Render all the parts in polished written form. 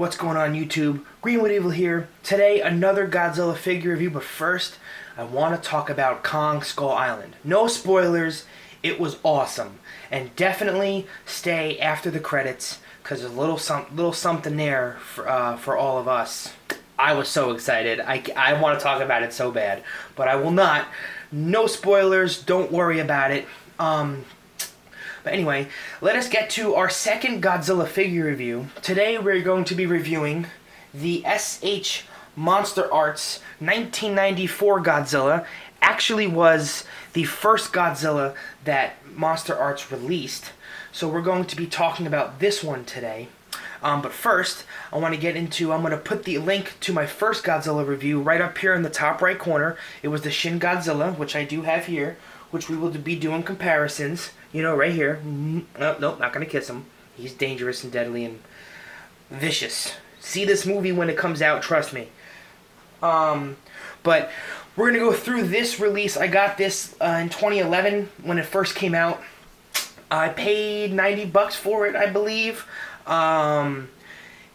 What's going on YouTube? Greenwood Evil here. Today another Godzilla figure review, but first I want to talk about Kong Skull Island. No spoilers, it was awesome. And definitely stay after the credits because there's a little something there for all of us. I was so excited. I want to talk about it so bad, but I will not. No spoilers, don't worry about it. But anyway, let us get to our second Godzilla figure review. Today we're going to be reviewing the SH MonsterArts 1994 Godzilla. Actually was the first Godzilla that MonsterArts released. So we're going to be talking about this one today. But first, I'm going to put the link to my first Godzilla review right up here in the top right corner. It was the Shin Godzilla, which I do have here, which we will be doing comparisons. You know, right here. Nope, not gonna kiss him. He's dangerous and deadly and vicious. See this movie when it comes out, trust me. But we're gonna go through this release. I got this in 2011 when it first came out. I paid $90 for it, I believe.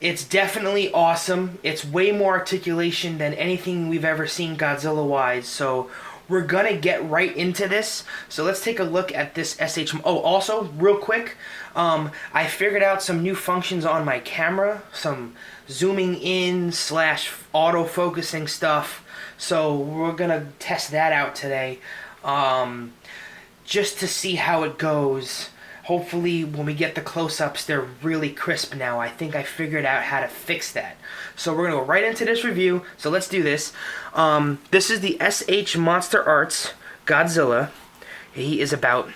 It's definitely awesome. It's way more articulation than anything we've ever seen Godzilla-wise, so we're gonna get right into this. So let's take a look at this SH. Oh, also, real quick, I figured out some new functions on my camera, some zooming in / auto-focusing stuff. So we're gonna test that out today, just to see how it goes. Hopefully, when we get the close-ups, they're really crisp now. I think I figured out how to fix that. So we're going to go right into this review. So let's do this. This is the SH MonsterArts Godzilla. He is about,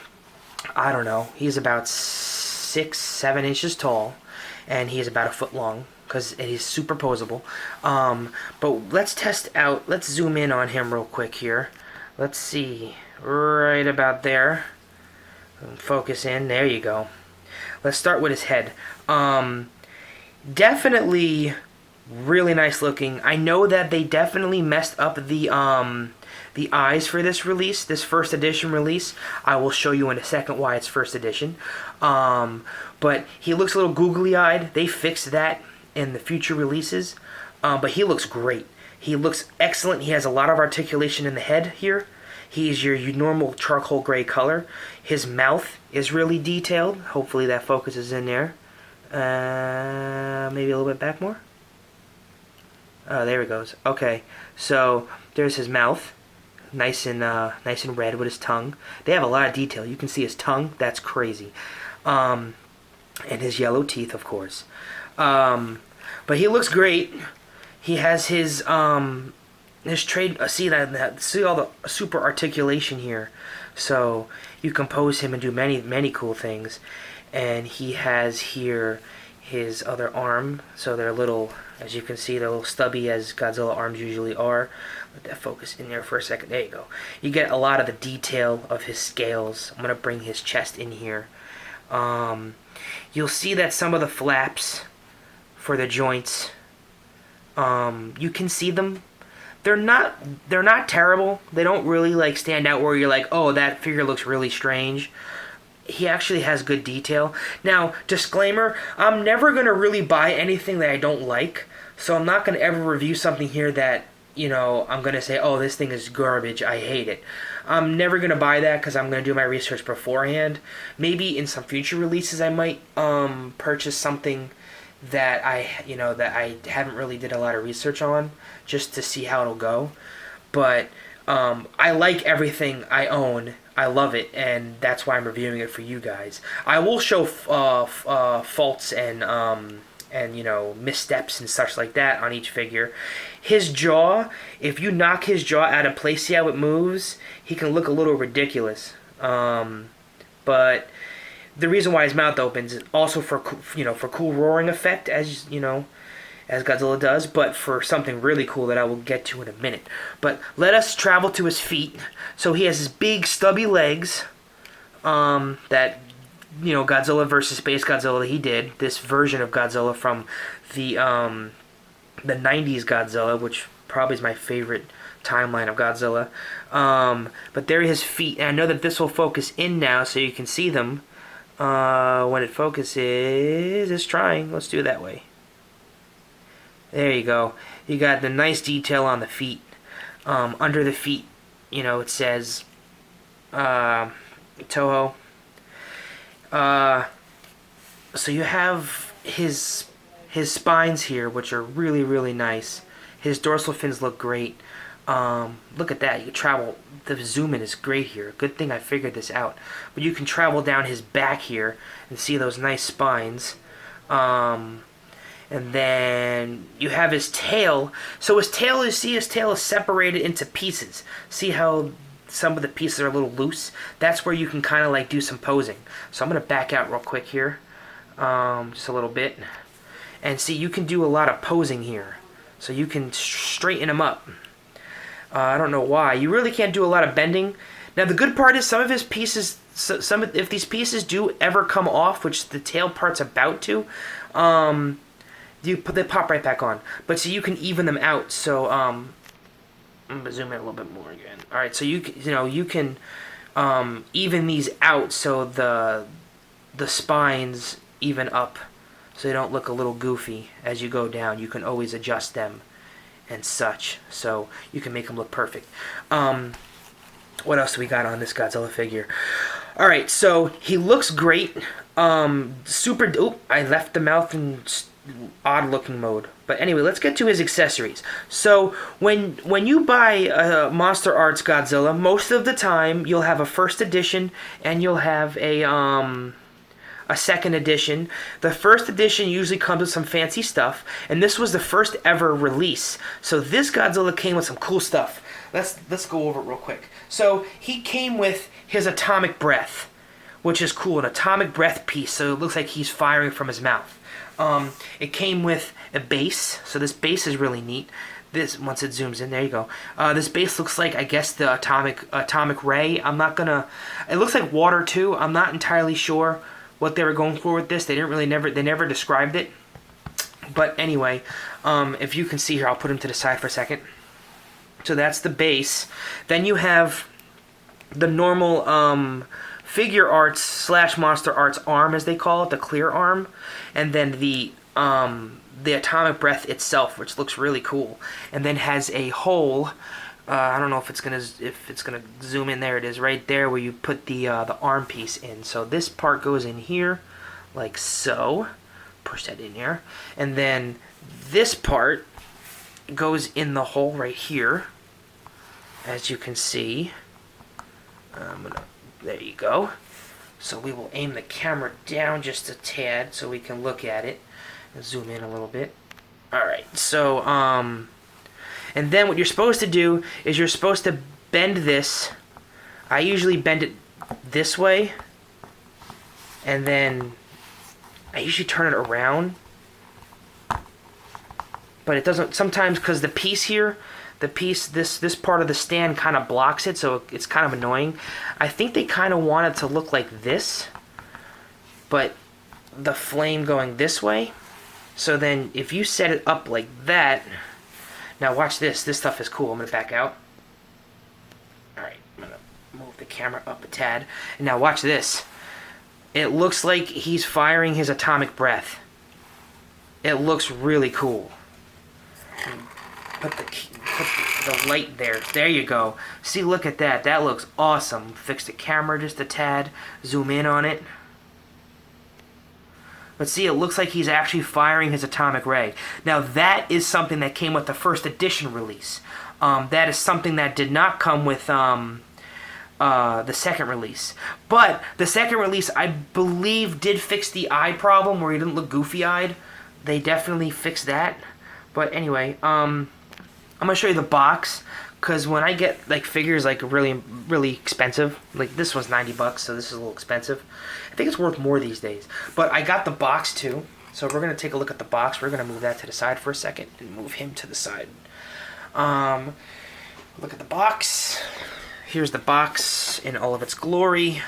I don't know, he's about 6-7 inches tall. And he's about a foot long because he's superposable. But let's test out, let's zoom in on him real quick here. Let's see, right about there. Focus in, there you go. Let's start with his head. Definitely really nice looking. I know that they definitely messed up the eyes for this release, this first edition release. I will show you in a second why it's first edition. But he looks a little googly-eyed. They fixed that in the future releases. But he looks great. He looks excellent. He has a lot of articulation in the head here. He's your normal charcoal gray color. His mouth is really detailed. Hopefully that focuses in there. Maybe a little bit back more. Oh, there it goes. Okay, so there's his mouth, nice and red with his tongue. They have a lot of detail. You can see his tongue. That's crazy. And his yellow teeth, of course. But he looks great. He has his trade. See all the super articulation here. So you can pose him and do many cool things. And he has here his other arm. So they're little, as you can see, they're a little stubby as Godzilla arms usually are. Let that focus in there for a second. There you go. You get a lot of the detail of his scales. I'm gonna bring his chest in here. You'll see that some of the flaps for the joints, you can see them. They're not terrible. They don't really like stand out where you're like, oh, that figure looks really strange. He actually has good detail. Now, disclaimer, I'm never going to really buy anything that I don't like. So I'm not going to ever review something here that, you know, I'm going to say, oh, this thing is garbage, I hate it. I'm never going to buy that because I'm going to do my research beforehand. Maybe in some future releases I might purchase something that I haven't really did a lot of research on, just to see how it'll go. But I like everything I own. I love it, and that's why I'm reviewing it for you guys. I will show faults and missteps and such like that on each figure. His jaw, if you knock his jaw out of place, see how it moves? He can look a little ridiculous. But the reason why his mouth opens is also for cool roaring effect, as Godzilla does, but for something really cool that I will get to in a minute. But let us travel to his feet. So he has his big stubby legs, that Godzilla versus Space Godzilla he did. This version of Godzilla from the 90s Godzilla, which probably is my favorite timeline of Godzilla. But there are his feet, and I know that this will focus in now so you can see them. When it focuses, it's trying. Let's do it that way. There you go. You got the nice detail on the feet. Under the feet, it says Toho. So you have his spines here, which are really, really nice. His dorsal fins look great. Look at that. You can travel. The zoom in is great here. Good thing I figured this out. But you can travel down his back here and see those nice spines. And then you have his tail. So his tail, you see his tail is separated into pieces. See how some of the pieces are a little loose? That's where you can kind of like do some posing. So I'm going to back out real quick here. Just a little bit. And see, you can do a lot of posing here. So you can straighten him up. I don't know why. You really can't do a lot of bending. Now the good part is some of his pieces, if these pieces do ever come off, which the tail part's about to, they pop right back on. But so you can even them out. So I'm gonna zoom in a little bit more again. All right, so you can even these out so the spines even up, so they don't look a little goofy as you go down. You can always adjust them and such, so you can make them look perfect. What else do we got on this Godzilla figure? All right, so he looks great. Super. Oop, I left the mouth in odd looking mode. But anyway, let's get to his accessories. So when you buy a MonsterArts Godzilla, most of the time you'll have a first edition and you'll have a second edition. The first edition usually comes with some fancy stuff, and this was the first ever release. So this Godzilla came with some cool stuff. Let's go over it real quick. So he came with his atomic breath, which is cool, an atomic breath piece, so it looks like he's firing from his mouth. It came with a base, so this base is really neat. This, once it zooms in, there you go. This base looks like, I guess, the atomic ray. It looks like water too. I'm not entirely sure what they were going for with this. They never described it. But anyway, if you can see here, I'll put him to the side for a second. So that's the base. Then you have the normal figure arts / MonsterArts arm, as they call it, the clear arm, and then the atomic breath itself, which looks really cool, and then has a hole. I don't know if it's gonna zoom in. There it is, right there, where you put the arm piece in. So this part goes in here, like so. Push that in here, and then this part goes in the hole right here, as you can see. There you go. So we will aim the camera down just a tad so we can look at it and zoom in a little bit. All right. So and then what you're supposed to do is you're supposed to bend this. I usually bend it this way, and then I usually turn it around. But it doesn't sometimes, because the piece here, this part of the stand kind of blocks it, so it's kind of annoying. I think they kind of want it to look like this, but the flame going this way. So then if you set it up like that, now watch this. This stuff is cool. I'm going to back out. Alright, I'm going to move the camera up a tad. And now watch this. It looks like he's firing his atomic breath. It looks really cool. Put the light there. There you go. See, look at that. That looks awesome. Fix the camera just a tad. Zoom in on it. But see, it looks like he's actually firing his atomic ray. Now, that is something that came with the first edition release. That is something that did not come with the second release. But the second release, I believe, did fix the eye problem where he didn't look goofy-eyed. They definitely fixed that. But anyway, I'm gonna show you the box, because when I get like figures like really, really expensive, like this was $90, so this is a little expensive. I think it's worth more these days. But I got the box too, so we're gonna take a look at the box. We're gonna move that to the side for a second and move him to the side. Look at the box. Here's the box in all of its glory.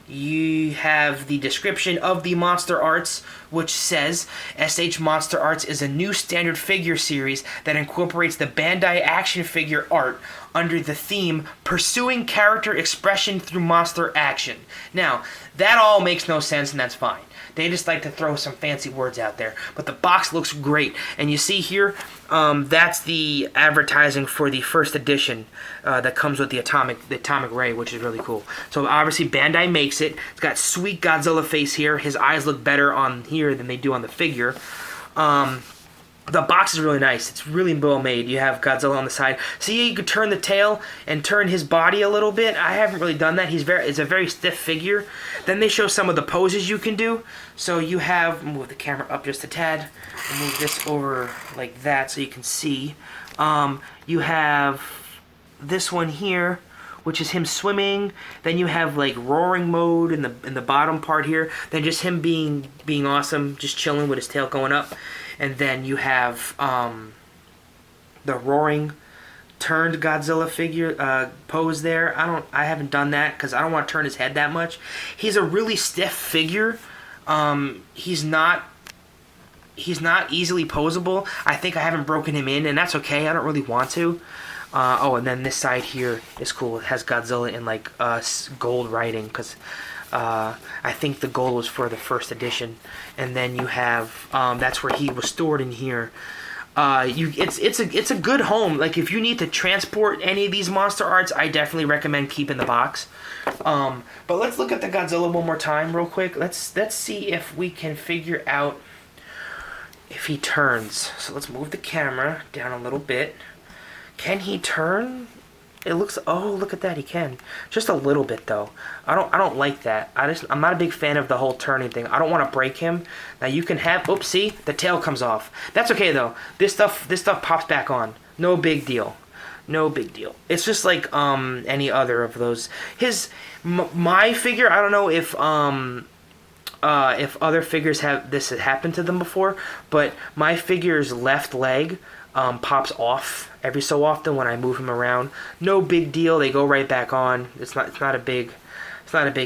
You have the description of the MonsterArts, which says SH Monster Arts is a new standard figure series that incorporates the Bandai action figure art under the theme Pursuing Character Expression Through Monster Action. Now, that all makes no sense, and that's fine. They just like to throw some fancy words out there. But the box looks great. And you see here, that's the advertising for the first edition that comes with the atomic ray, which is really cool. So obviously Bandai makes it. It's got sweet Godzilla face here. His eyes look better on here than they do on the figure. The box is really nice. It's really well made. You have Godzilla on the side. See, you could turn the tail and turn his body a little bit. I haven't really done that. It's a very stiff figure. Then they show some of the poses you can do. So you have, move the camera up just a tad, and move this over like that so you can see. You have this one here, which is him swimming. Then you have like roaring mode in the bottom part here. Then just him being awesome, just chilling with his tail going up. And then you have the roaring turned Godzilla figure pose there. I haven't done that because I don't want to turn his head that much. He's a really stiff figure. He's not easily posable. I think I haven't broken him in, and that's okay. I don't really want to. Oh, and then this side here is cool. It has Godzilla in like gold writing because I think the gold was for the first edition. And then you have that's where he was stored in here. It's a good home. Like if you need to transport any of these Monster Arts, I definitely recommend keeping the box. But let's look at the Godzilla one more time real quick. Let's see if we can figure out if he turns. So let's move the camera down a little bit. Can he turn? It looks, oh, look at that, he can. Just a little bit though. I don't like that. I'm not a big fan of the whole turning thing. I don't want to break him. Now you can have, oops, see, the tail comes off. That's okay though. This stuff pops back on. No big deal. No big deal. It's just like any other of those. My figure, I don't know if other figures have this happened to them before, but my figure's left leg pops off every so often when I move him around. No big deal. They go right back on. It's not a big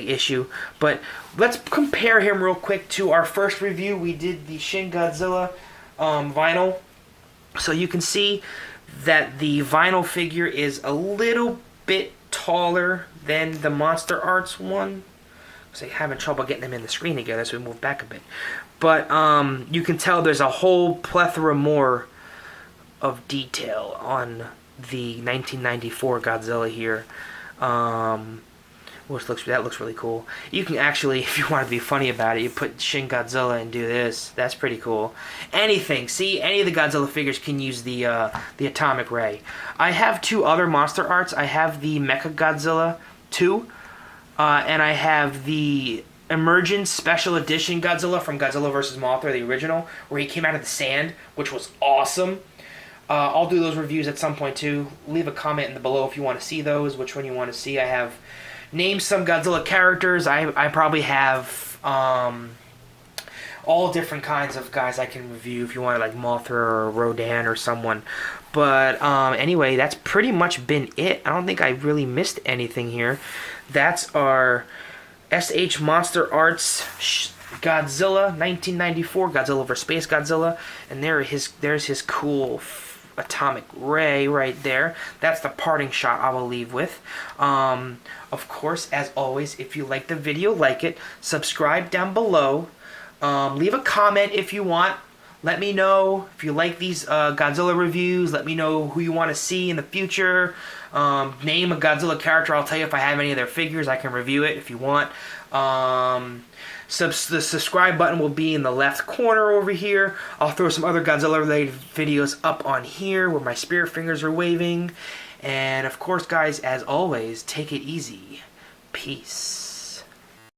issue. But let's compare him real quick to our first review. We did the Shin Godzilla vinyl. So you can see that the vinyl figure is a little bit taller than the Monster Arts one. I'm having trouble getting them in the screen together, so we move back a bit. But you can tell there's a whole plethora more of detail on the 1994 Godzilla here, that looks really cool. You can actually, if you want to be funny about it, you put Shin Godzilla and do this. That's pretty cool. Anything, see, any of the Godzilla figures can use the atomic ray. I have two other Monster Arts. I have the Mecha Godzilla 2, and I have the Emergence Special Edition Godzilla from Godzilla vs. Mothra, the original, where he came out of the sand, which was awesome. I'll do those reviews at some point too. Leave a comment in the below if you want to see those, which one you want to see. I have named some Godzilla characters. I probably have all different kinds of guys I can review if you want, like Mothra or Rodan or someone. But anyway, that's pretty much been it. I don't think I really missed anything here. That's our SH Monster Arts Godzilla 1994, Godzilla vs. Space Godzilla, and there's his cool atomic ray right there. That's the parting shot I will leave with. Of course, as always, if you like the video, like it, subscribe down below, leave a comment if you want. Let me know if you like these Godzilla reviews. Let me know who you want to see in the future. Name a Godzilla character. I'll tell you if I have any of their figures. I can review it if you want. The subscribe button will be in the left corner over here. I'll throw some other Godzilla related videos up on here where my spirit fingers are waving. And of course, guys, as always, take it easy. Peace.